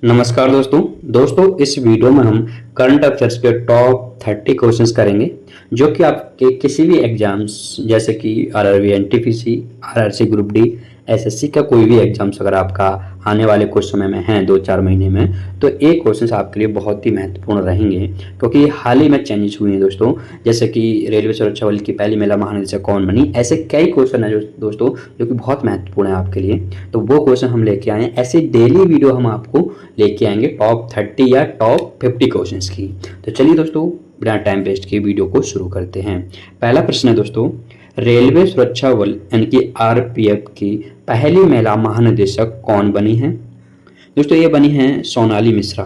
नमस्कार दोस्तों इस वीडियो में हम करंट अफेयर्स के टॉप 30 क्वेश्चंस करेंगे जो कि आपके किसी भी एग्जाम्स जैसे कि RRB NTPC RRC group D SSC का कोई भी एग्जाम्स अगर आपका आने वाले कुछ समय में है 2-4 महीने में तो ये क्वेश्चंस आपके लिए बहुत ही महत्वपूर्ण रहेंगे क्योंकि हाल ही में चेंजेस हुए हैं दोस्तों। जैसे कि रेलवे सुरक्षा बल की पहली महिला महानिदेशक कौन बनी, ऐसे कई क्वेश्चन है दोस्तों जो कि बहुत महत्वपूर्ण है आपके लिए। तो वो क्वेश्चन हम लेके आए हैं, ऐसे डेली वीडियो हम आपको लेके आएंगे टॉप 30 या टॉप 50 क्वेश्चंस की। तो चलिए दोस्तों बिना टाइम वेस्ट किए वीडियो को शुरू करते हैं। पहला प्रश्न है दोस्तों, रेलवे सुरक्षा बल यानी कि आरपीएफ की पहली महिला महानिदेशक कौन बनी है? दोस्तों ये बनी है सोनाली मिश्रा।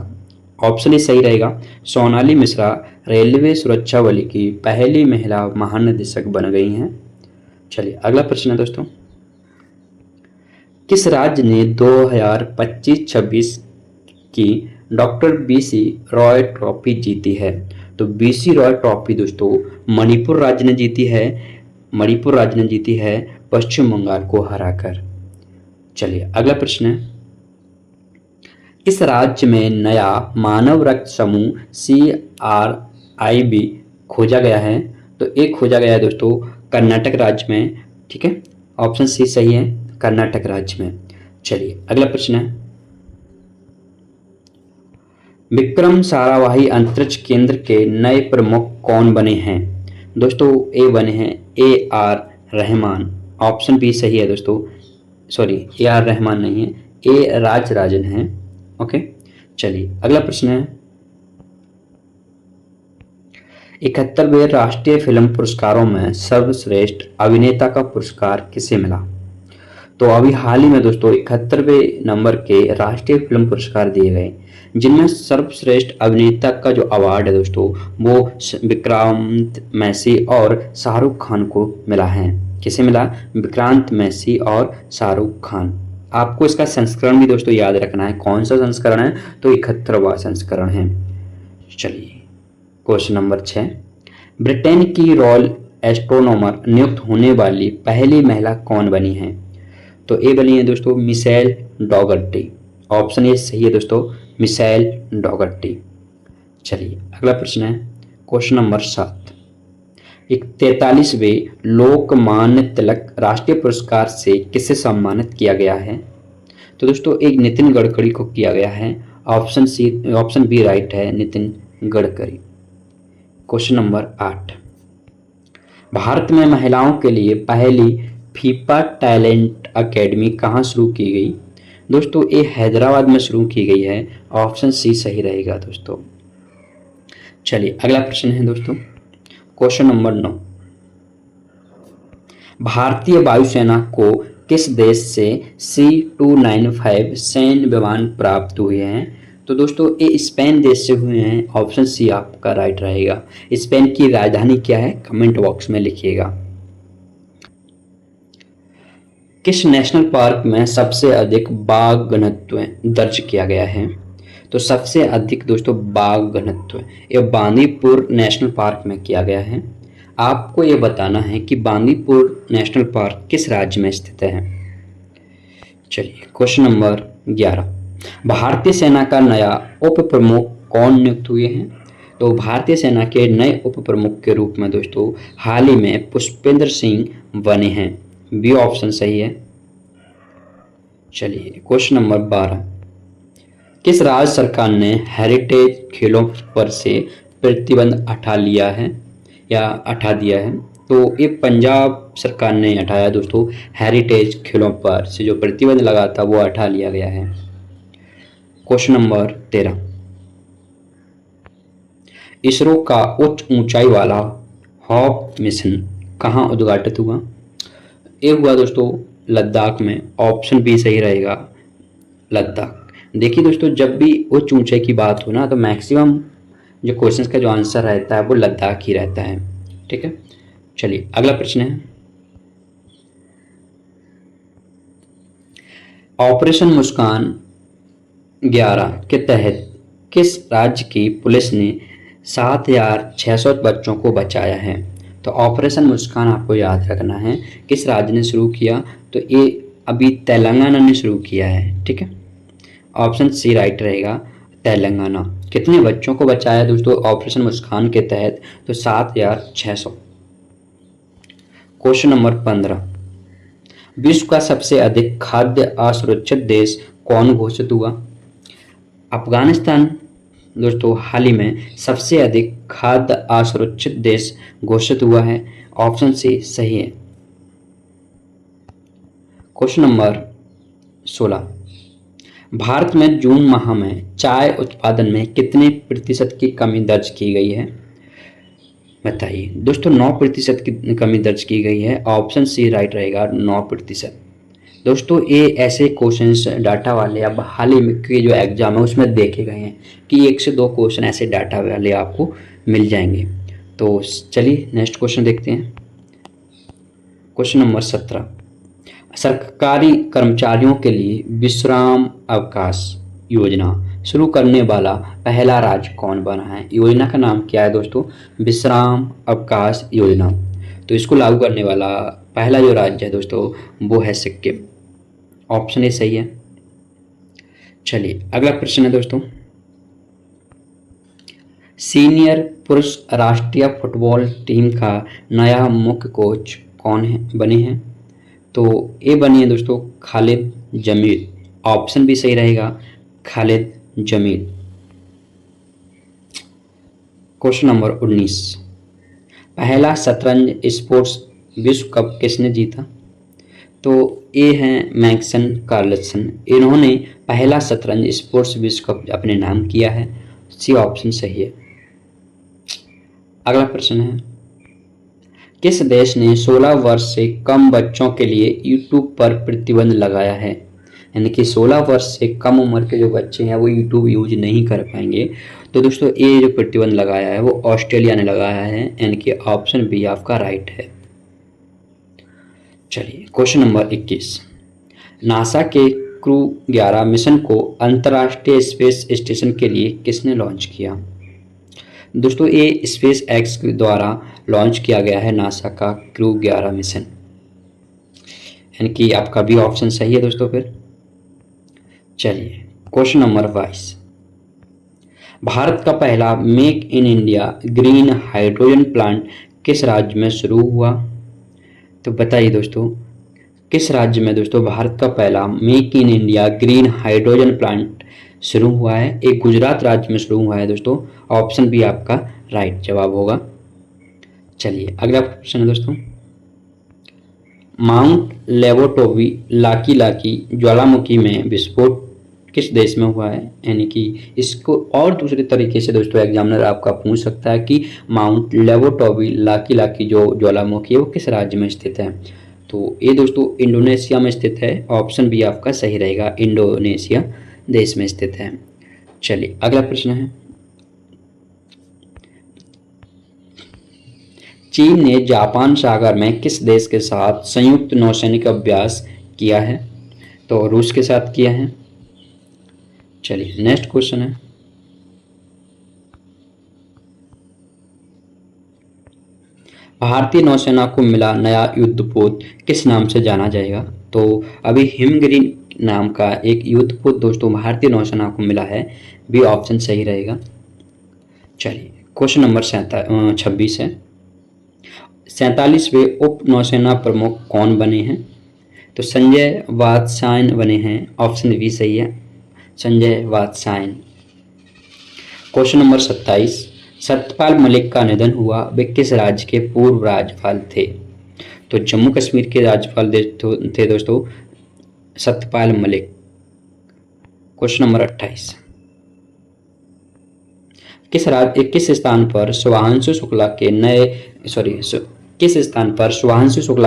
ऑप्शन ए सही रहेगा, सोनाली मिश्रा रेलवे सुरक्षा बल की पहली महिला महानिदेशक बन गई हैं। चलिए अगला प्रश्न है दोस्तों, किस राज्य ने 2025-26 की डॉक्टर बीसी रॉय ट्रॉफी जीती है? तो बीसी रॉय ट्रॉफी दोस्तों मणिपुर राज्य ने जीती है। मणिपुर राज्य ने जीती है पश्चिम बंगाल को हराकर। चलिए अगला प्रश्न है, इस राज्य में नया मानव रक्त समूह CRIB खोजा गया है? तो एक खोजा गया है दोस्तों कर्नाटक राज्य में। ठीक है, ऑप्शन सी सही है, कर्नाटक राज्य में। चलिए अगला प्रश्न है, विक्रम साराभाई अंतरिक्ष केंद्र के नए प्रमुख कौन बने हैं? दोस्तों ए बने हैं AR रहमान। ऑप्शन बी सही है दोस्तों, सॉरी AR रहमान नहीं है, A राजराजन है। ओके चलिए अगला प्रश्न है, 71वें राष्ट्रीय फिल्म पुरस्कारों में सर्वश्रेष्ठ अभिनेता का पुरस्कार किसे मिला? तो अभी हाल ही में दोस्तों 71वें नंबर के राष्ट्रीय फिल्म पुरस्कार दिए गए जिनमें सर्वश्रेष्ठ अभिनेता का जो अवार्ड है दोस्तों वो विक्रांत मैसी और शाहरुख खान को मिला है। किसे मिला? विक्रांत मैसी और शाहरुख खान। आपको इसका संस्करण भी दोस्तों याद रखना है, कौन सा संस्करण है? तो 71वां संस्करण है। चलिए क्वेश्चन नंबर 6, ब्रिटेन की रॉयल एस्ट्रोनॉमर नियुक्त होने वाली पहली महिला कौन बनी है? तो ए बनी है दोस्तों मिशेल डॉगर्टी। ऑप्शन ए सही है दोस्तों, मिशेल डॉगर्टी। चलिए अगला प्रश्न है क्वेश्चन नंबर 7, 43वें लोकमान्य तिलक राष्ट्रीय पुरस्कार से किसे सम्मानित किया गया है? तो दोस्तों एक नितिन गडकरी को किया गया है। ऑप्शन बी राइट है, नितिन गडकरी। क्वेश्चन नंबर 8, भारत में महिलाओं के लिए पहली फीफा टैलेंट अकेडमी कहाँ शुरू की गई? दोस्तों ये हैदराबाद में शुरू की गई है। ऑप्शन सी सही रहेगा दोस्तों। चलिए अगला प्रश्न है दोस्तों क्वेश्चन नंबर 9, भारतीय वायुसेना को किस देश से C295 सैन्य विमान प्राप्त हुए हैं? तो दोस्तों ये स्पेन देश से हुए हैं। ऑप्शन सी आपका राइट रहेगा। स्पेन की राजधानी क्या है? कमेंट बॉक्स में लिखिएगा। किस नेशनल पार्क में सबसे अधिक बाघ घनत्व दर्ज किया गया है? तो सबसे अधिक दोस्तों बाघ घनत्व ये बांदीपुर नेशनल पार्क में किया गया है। आपको ये बताना है कि बांदीपुर नेशनल पार्क किस राज्य में स्थित है। चलिए क्वेश्चन नंबर 11, भारतीय सेना का नया उप प्रमुख कौन नियुक्त हुए हैं? तो भारतीय सेना के नए उप प्रमुख के रूप में दोस्तों हाल ही में पुष्पेंद्र सिंह बने हैं। बी ऑप्शन सही है। चलिए क्वेश्चन नंबर 12, किस राज्य सरकार ने हेरिटेज खेलों पर से प्रतिबंध हटा लिया है या हटा दिया है? तो ये पंजाब सरकार ने हटाया दोस्तों, हेरिटेज खेलों पर से जो प्रतिबंध लगा था वो हटा लिया गया है। क्वेश्चन नंबर 13, इसरो का उच्च ऊंचाई वाला हॉप मिशन कहाँ उद्घाटित हुआ? ये हुआ दोस्तों लद्दाख में। ऑप्शन बी सही रहेगा, लद्दाख। देखिए दोस्तों जब भी उच्च ऊंचाई की बात हो ना तो मैक्सिमम जो क्वेश्चंस का जो आंसर रहता है वो लद्दाख ही रहता है। ठीक है, चलिए अगला प्रश्न है, ऑपरेशन मुस्कान 11 के तहत किस राज्य की पुलिस ने 7600 बच्चों को बचाया है? तो ऑपरेशन मुस्कान आपको याद रखना है किस राज्य ने शुरू किया? तो ये अभी तेलंगाना ने शुरू किया है। ठीक है, ऑप्शन सी राइट रहेगा, तेलंगाना। कितने बच्चों को बचाया दोस्तों ऑपरेशन मुस्कान के तहत? तो 7,600। क्वेश्चन नंबर 15, विश्व का सबसे अधिक खाद्य असुरक्षित देश कौन घोषित हुआ? अफगानिस्तान दोस्तों हाल ही में सबसे अधिक खाद्य असुरक्षित देश घोषित हुआ है। ऑप्शन सी सही है। क्वेश्चन नंबर 16, भारत में जून माह में चाय उत्पादन में कितने प्रतिशत की कमी दर्ज की गई है? बताइए दोस्तों। 9% की कमी दर्ज की गई है। ऑप्शन सी राइट रहेगा, 9%। दोस्तों ये ऐसे क्वेश्चंस डाटा वाले अब हाल ही में के जो एग्जाम है उसमें देखे गए हैं कि 1 से 2 क्वेश्चन ऐसे डाटा वाले आपको मिल जाएंगे। तो चलिए नेक्स्ट क्वेश्चन देखते हैं। क्वेश्चन नंबर 17, सरकारी कर्मचारियों के लिए विश्राम अवकाश योजना शुरू करने वाला पहला राज्य कौन बना है? योजना का नाम क्या है दोस्तों? विश्राम अवकाश योजना। तो इसको लागू करने वाला पहला जो राज्य है दोस्तों वो है सिक्किम। ऑप्शन ए सही है। चलिए अगला प्रश्न है दोस्तों, सीनियर पुरुष राष्ट्रीय फुटबॉल टीम का नया मुख्य कोच कौन है बने हैं? तो ये बनी है दोस्तों खालिद जमील। ऑप्शन भी सही रहेगा, खालिद जमील। क्वेश्चन नंबर 19, पहला शतरंज स्पोर्ट्स विश्व कप किसने जीता? तो ये हैं मैग्सन कार्लसन। इन्होंने पहला शतरंज स्पोर्ट्स विश्व कप अपने नाम किया है। सी ऑप्शन सही है। अगला प्रश्न है, किस देश ने 16 वर्ष से कम बच्चों के लिए यूट्यूब पर प्रतिबंध लगाया है? यानी कि 16 वर्ष से कम उम्र के जो बच्चे हैं वो यूट्यूब यूज नहीं कर पाएंगे। तो दोस्तों ये जो प्रतिबंध लगाया है वो ऑस्ट्रेलिया ने लगाया है, यानी कि ऑप्शन बी आपका राइट है। चलिए क्वेश्चन नंबर 21, नासा के क्रू 11 मिशन को अंतर्राष्ट्रीय स्पेस स्टेशन के लिए किसने लॉन्च किया? दोस्तों ये स्पेस एक्स द्वारा लॉन्च किया गया है नासा का क्रू 11 मिशन, यानी कि आपका भी ऑप्शन सही है दोस्तों। फिर चलिए क्वेश्चन नंबर 22, भारत का पहला make in India green hydrogen plant किस राज्य में शुरू हुआ? तो बताइए दोस्तों किस राज्य में दोस्तों भारत का पहला make in India green hydrogen plant शुरू हुआ है? एक गुजरात राज्य में शुरू हुआ है दोस्तों। ऑप्शन बी आपका राइट जवाब होगा। चलिए अगला प्रश्न है दोस्तों, माउंट लेवोटोवी लाकी लाकी ज्वालामुखी में विस्फोट किस देश में हुआ है? यानी कि इसको और दूसरे तरीके से दोस्तों एग्जामिनर आपका पूछ सकता है कि माउंट लेवोटोवी लाकी लाकी जो ज्वालामुखी है वो किस राज्य में स्थित है? तो ये दोस्तों इंडोनेशिया में स्थित है। ऑप्शन बी आपका सही रहेगा, इंडोनेशिया देश में स्थित है। चलिए अगला प्रश्न है, चीन ने जापान सागर में किस देश के साथ संयुक्त नौसैनिक अभ्यास किया है? तो रूस के साथ किया है। चलिए नेक्स्ट क्वेश्चन है, भारतीय नौसेना को मिला नया युद्धपोत किस नाम से जाना जाएगा? तो अभी हिमगिरी नाम का एक युद्धपोत दोस्तों भारतीय नौसेना को मिला है। बी ऑप्शन सही रहेगा। चलिए क्वेश्चन नंबर 26 है, 47वें उप नौसेना प्रमुख कौन बने हैं? तो संजय वात्स्यायन बने हैं। ऑप्शन बी सही है, संजय वात्स्यायन। क्वेश्चन नंबर 27, सत्यपाल मलिक का निधन हुआ, वे किस राज्य के पूर्व राज्यपाल थे? तो जम्मू कश्मीर के राज्यपाल थे दोस्तों सत्यपाल मलिक। क्वेश्चन नंबर 28, किस स्थान पर शुभांशु शुक्ला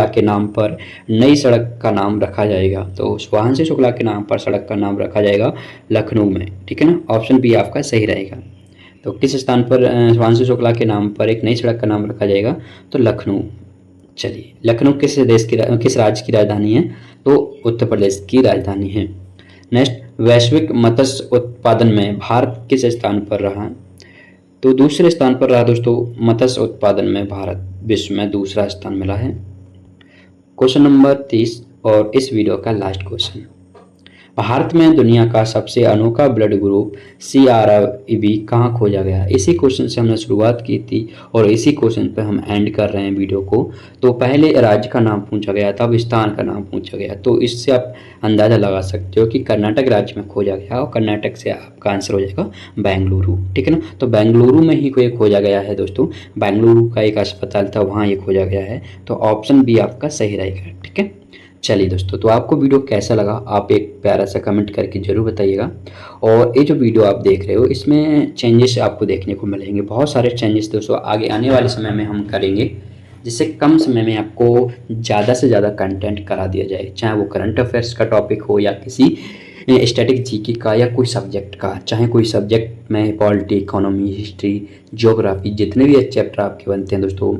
के नाम पर नई सड़क का नाम रखा जाएगा? तो शुभांशु शुक्ला के नाम पर सड़क का नाम रखा जाएगा लखनऊ में, ठीक है ना। ऑप्शन बी आपका सही रहेगा। तो किस स्थान पर शुभांशु शुक्ला के नाम पर एक नई सड़क का नाम रखा जाएगा? तो लखनऊ। चलिए लखनऊ किस राज्य की राजधानी है? तो उत्तर प्रदेश की राजधानी है। नेक्स्ट, वैश्विक मत्स्य उत्पादन में भारत किस स्थान पर रहा? तो दूसरे स्थान पर रहा दोस्तों मत्स्य उत्पादन में भारत, विश्व में दूसरा स्थान मिला है। क्वेश्चन नंबर 30 और इस वीडियो का लास्ट क्वेश्चन, भारत में दुनिया का सबसे अनोखा ब्लड ग्रुप CRAB कहाँ खोजा गया? इसी क्वेश्चन से हमने शुरुआत की थी और इसी क्वेश्चन पे हम एंड कर रहे हैं वीडियो को। तो पहले राज्य का नाम पूछा गया, तब स्थान का नाम पूछा गया, तो इससे आप अंदाज़ा लगा सकते हो कि कर्नाटक राज्य में खोजा गया और कर्नाटक से आपका आंसर हो जाएगा बेंगलुरु। ठीक है ना, तो बेंगलुरु में ही कोई खोजा गया है दोस्तों, बेंगलुरु का एक अस्पताल था, वहाँ ये खोजा गया है। तो ऑप्शन बी आपका सही रहेगा। ठीक है, चलिए दोस्तों, तो आपको वीडियो कैसा लगा आप एक प्यारा सा कमेंट करके ज़रूर बताइएगा। और ये जो वीडियो आप देख रहे हो इसमें चेंजेस आपको देखने को मिलेंगे, बहुत सारे चेंजेस दोस्तों आगे आने वाले समय में हम करेंगे, जिससे कम समय में आपको ज़्यादा से ज़्यादा कंटेंट करा दिया जाए, चाहे वो करंट अफेयर्स का टॉपिक हो या किसी स्टैटिक जीके का या कोई सब्जेक्ट का, चाहे कोई सब्जेक्ट में पॉलिटी, इकोनॉमी, हिस्ट्री, ज्योग्राफी, जितने भी चैप्टर आपके बनते हैं दोस्तों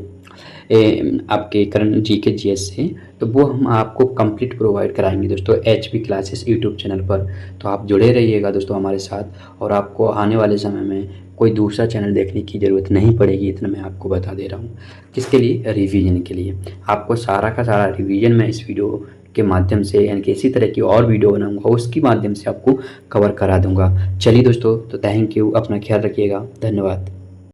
आपके करंट जीके जीएस से, तो वो हम आपको कंप्लीट प्रोवाइड कराएंगे दोस्तों एचपी क्लासेस यूट्यूब चैनल पर। तो आप जुड़े रहिएगा दोस्तों हमारे साथ, और आपको आने वाले समय में कोई दूसरा चैनल देखने की ज़रूरत नहीं पड़ेगी, इतना मैं आपको बता दे रहा हूँ। किसके लिए? रिवीजन के लिए। आपको सारा का सारा रिवीजन मैं इस वीडियो के माध्यम से, यानी कि इसी तरह की और वीडियो बनाऊंगा उसके माध्यम से आपको कवर करा दूंगा। चलिए दोस्तों, तो थैंक यू, अपना ख्याल रखिएगा, धन्यवाद।